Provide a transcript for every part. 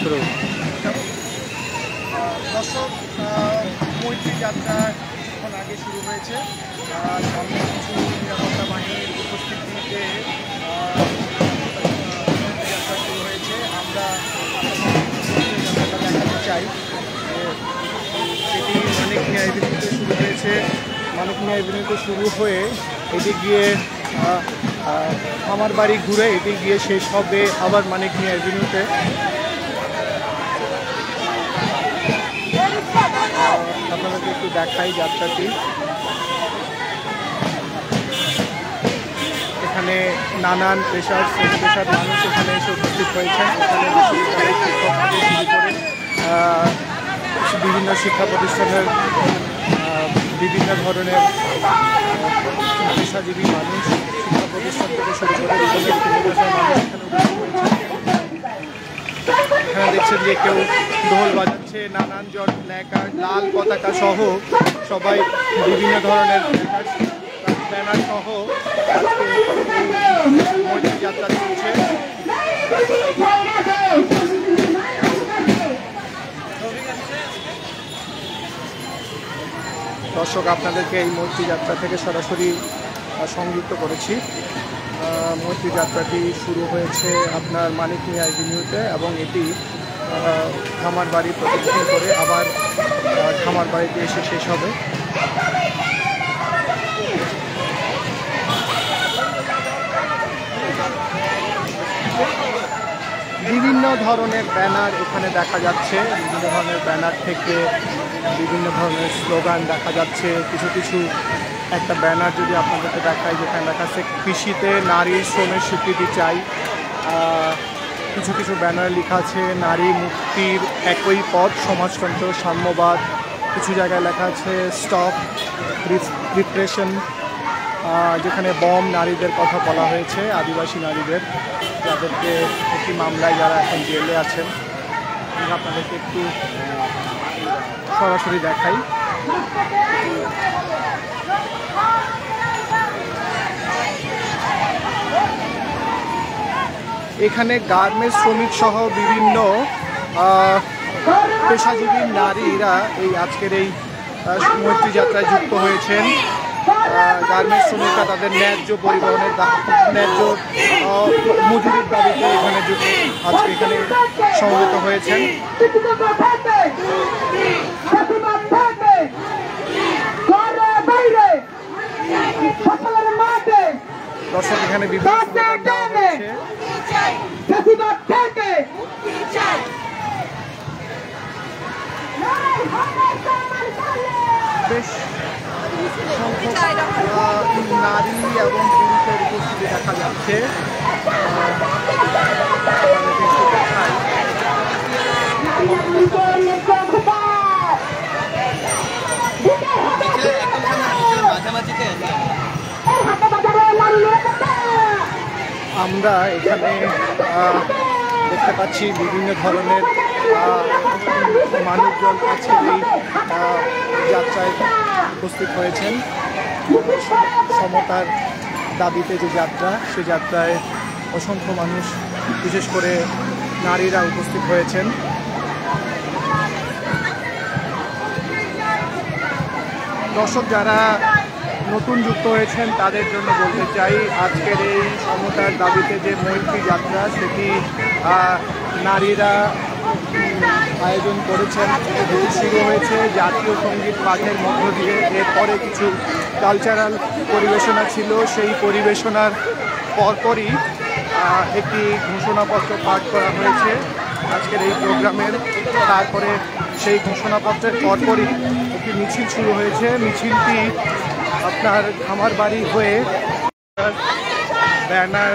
শুরু। দর্শক, মৈত্রী যাত্রা কিছুক্ষণ আগে শুরু হয়েছে। সামনে কিছু নিরাপত্তা বাহিনীর উপস্থিতিতে যাত্রা শুরু হয়েছে। আমরা যাত্রাটা দেখাতে চাই। এটি মানিক মিয়া এভিনিউতে শুরু হয়েছে। মানিক মিয়া এভিনিউতে শুরু হয়ে এটি গিয়ে আমার বাড়ি ঘুরে এটি গিয়ে শেষ হবে আবার মানিক মিয়া এভিনিউতে। আপনাদেরকে একটু দেখাই যাত্রাটি। এখানে নানান পেশার মানুষ এখানে এসে উপস্থিত হয়েছেন। এখানে বিশ্ববিদ্যালয়ের শিক্ষক থেকে শুরু করে বিভিন্ন শিক্ষা প্রতিষ্ঠানের বিভিন্ন ধরনের পেশাজীবী মানুষ, শিক্ষা প্রতিষ্ঠান থেকে শুরু করে বিভিন্ন পেশার মানুষ এখানে উপস্থিত হয়েছে। এখানে দেখছেন যে কেউ ঢোল বাজাচ্ছে, নানান জন প্ল্যাকার্ড, লাল পতাকা সহ সবাই বিভিন্ন ধরনের ব্যানার সহ মৈত্রী যাত্রা চলছে। দর্শক, আপনাদেরকে এই মৈত্রী যাত্রা থেকে সরাসরি সংযুক্ত করেছি। মৈত্রী যাত্রাটি শুরু হয়েছে আপনার মানিক মিয়া এভিনিউতে এবং এটি খামার বাড়ি প্রদক্ষিণ করে আবার খামার বাড়িতে এসে শেষ হবে। বিভিন্ন ধরনের ব্যানার এখানে দেখা যাচ্ছে। বিভিন্ন ধরনের ব্যানার থেকে বিভিন্ন ধরনের স্লোগান দেখা যাচ্ছে। কিছু কিছু একটা ব্যানার যদি আপনাদেরকে দেখাই, যেখানে দেখা যাচ্ছে কৃষিতে নারীর শ্রমের স্বীকৃতি চাই। কিছু কিছু ব্যানার লেখা আছে নারী মুক্তির একই পথ, সমাজতন্ত্র, সাম্যবাদ। কিছু জায়গায় লেখা আছে স্টপ রিপ্রেশন, যেখানে বম নারীদের কথা বলা হয়েছে, আদিবাসী নারীদের, যাদেরকে একটি মামলায় যারা এখন জেলে আছেন। আপনাদেরকে একটু সরাসরি দেখাই। এখানে গার্মেন্টস শ্রমিক সহ বিভিন্ন পেশাজীবী নারীরা এই আজকের এই মৈত্রী যাত্রায় যুক্ত হয়েছেন। গার্মেন্টস শ্রমিকরা তাদের ন্যায্য পরিবহনের ন্যায্য মজুরির দাবিতে এখানে আজকে এখানে সমবেত হয়েছেন। দর্শক, এখানে বিভিন্ন স্লোগান দেওয়া হচ্ছে। বেশ সংখ্যক নারী এবং পুরুষের উপস্থিতি দেখা যাচ্ছে। আমরা এখানে দেখতে পাচ্ছি বিভিন্ন ধরনের মানুষজন আছে এই যাত্রায় উপস্থিত হয়েছেন। সমতার দাবিতে যে যাত্রা, সে যাত্রায় অসংখ্য মানুষ, বিশেষ করে নারীরা উপস্থিত হয়েছেন। দর্শক, যারা নতুন যুক্ত হয়েছেন তাদের জন্য বলতে চাই, আজকের এই সমতার দাবিতে যে মৈত্রী যাত্রা, সেটি নারীরা আয়োজন করেছেন। শুরু হয়েছে জাতীয় সঙ্গীত পাঠের মধ্য দিয়ে, এরপরে কিছু কালচারাল পরিবেশনা ছিল। সেই পরিবেশনার পরপরই একটি ঘোষণাপত্র পাঠ করা হয়েছে আজকের এই প্রোগ্রামের। তারপরে সেই ঘোষণাপত্রের পরপরই একটি মিছিল শুরু হয়েছে। মিছিলটি আপনার খামার বাড়ি হয়ে ব্যানার,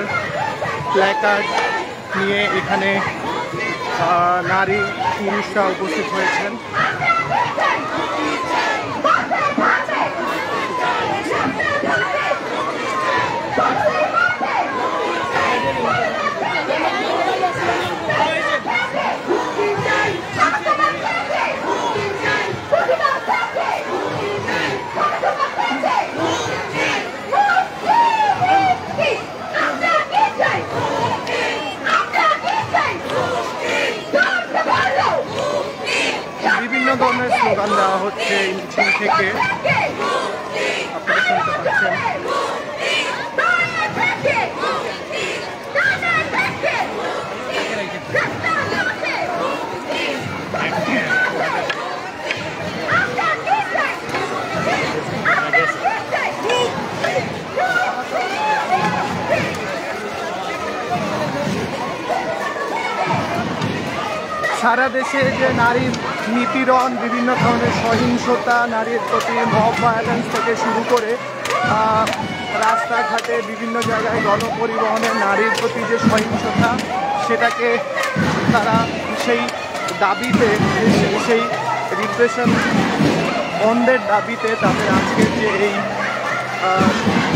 প্ল্যাকার্ড নিয়ে এখানে নারী পুরুষরা উপস্থিত হয়েছেন। স্লোগান দেওয়া হচ্ছে এই মিছিল থেকে, আপনারা শুনতে পাচ্ছেন। সারা দেশে যে নারীর নিপীড়ন, বিভিন্ন ধরনের সহিংসতা, নারীর প্রতি মব ভায়োলেন্স থেকে শুরু করে রাস্তাঘাটে বিভিন্ন জায়গায় গণপরিবহনে নারীর প্রতি যে সহিংসতা, সেটাকে তারা সেই দাবিতে, সেই রিপ্রেশন বন্ধের দাবিতে তাদের আজকের যে এই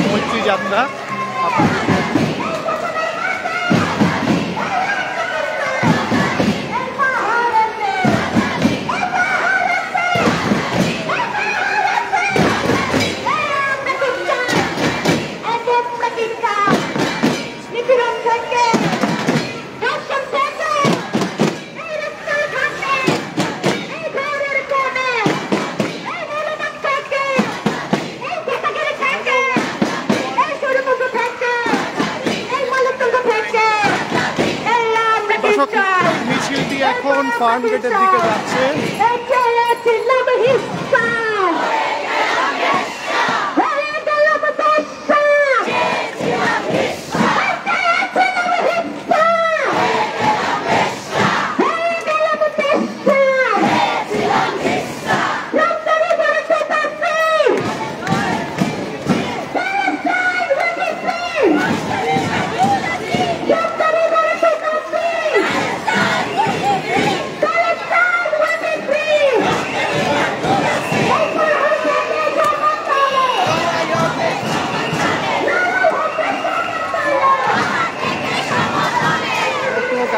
মৈত্রী যাত্রা আপনাদেরকে মিছিলটি এখন ফার্ম গেটের দিকে যাচ্ছে।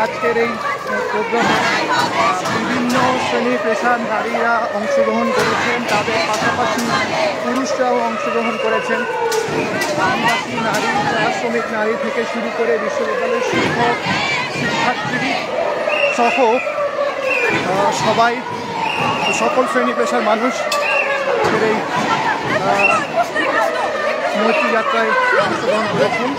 আজকের এই প্রোগ্রামে বিভিন্ন শ্রেণী পেশার নারীরা অংশগ্রহণ করেছেন, তাদের পাশাপাশি পুরুষরাও অংশগ্রহণ করেছেন। গ্রামবাসী নারী, শ্রমিক নারী থেকে শুরু করে বিশ্ববিদ্যালয়ের শিক্ষক, শিক্ষার্থী সহ সবাই, সকল শ্রেণী পেশার মানুষ এই মৈত্রী যাত্রায় অংশগ্রহণ করেছেন।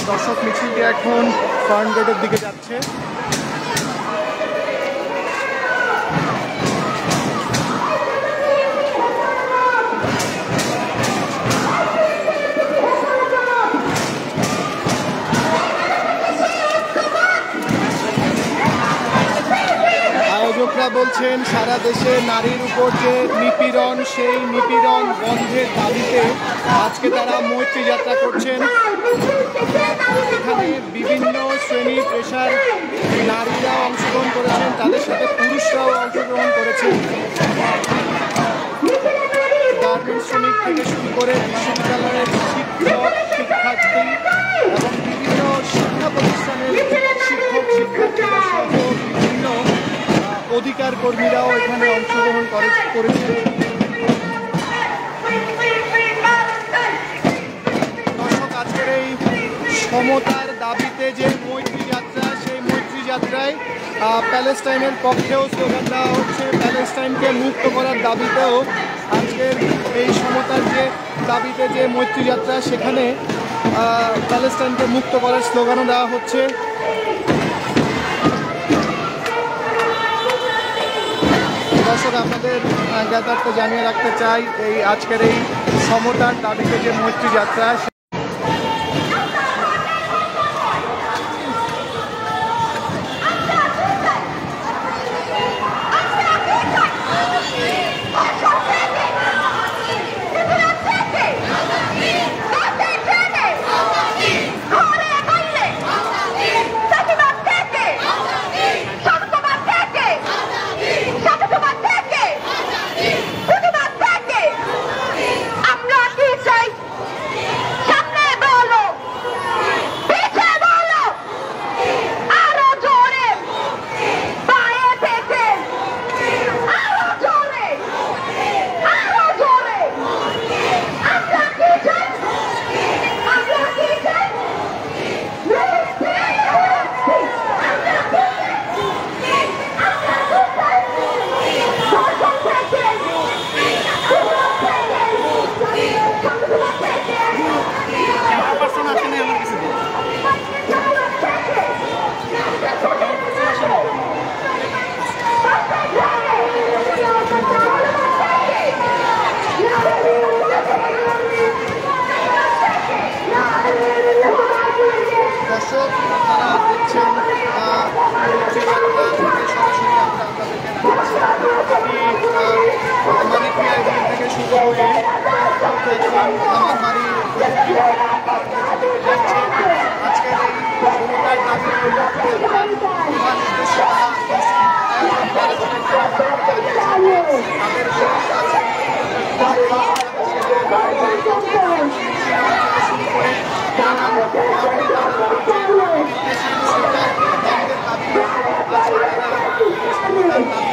দর্শক, মিছিলটি এখন ফার্ম গেটের দিকে যাচ্ছে। আয়োজকরা বলছেন সারা দেশে নারীর উপর যে নিপীড়ন, সেই নিপীড়ন বন্ধের দাবিতে আজকে তারা মৈত্রী যাত্রা করছেন। এখানে বিভিন্ন শ্রেণী পেশার নারীরা অংশগ্রহণ করেছেন, তাদের সাথে পুরুষরাও অংশগ্রহণ করেছেন। গার্মেন্টস শ্রমিক থেকে শুরু করে বিশ্ববিদ্যালয়ের শিক্ষক, শিক্ষার্থী এবং বিভিন্ন শিক্ষা প্রতিষ্ঠানের শিক্ষক, শিক্ষার্থীরা সহ বিভিন্ন অধিকার কর্মীরাও এখানে অংশগ্রহণ করেছেন। দর্শক, আজকের এই সমতার দাবিতে যে মৈত্রী যাত্রা, সেই মৈত্রী যাত্রায় প্যালেস্টাইনের পক্ষেও স্লোগান দেওয়া হচ্ছে। প্যালেস্টাইনকে মুক্ত করার দাবিতেও আজকের এই সমতার যে দাবিতে যে মৈত্রী যাত্রা, সেখানে প্যালেস্টাইনকে মুক্ত করার স্লোগানও দেওয়া হচ্ছে। দর্শক, আপনাদের জ্ঞাতার্থে জানিয়ে রাখতে চাই, এই আজকের এই সমতার দাবিতে যে মৈত্রী যাত্রা, Shut আমার বাড়ি যাচ্ছে আজকের এই সমতার দাবি তাদের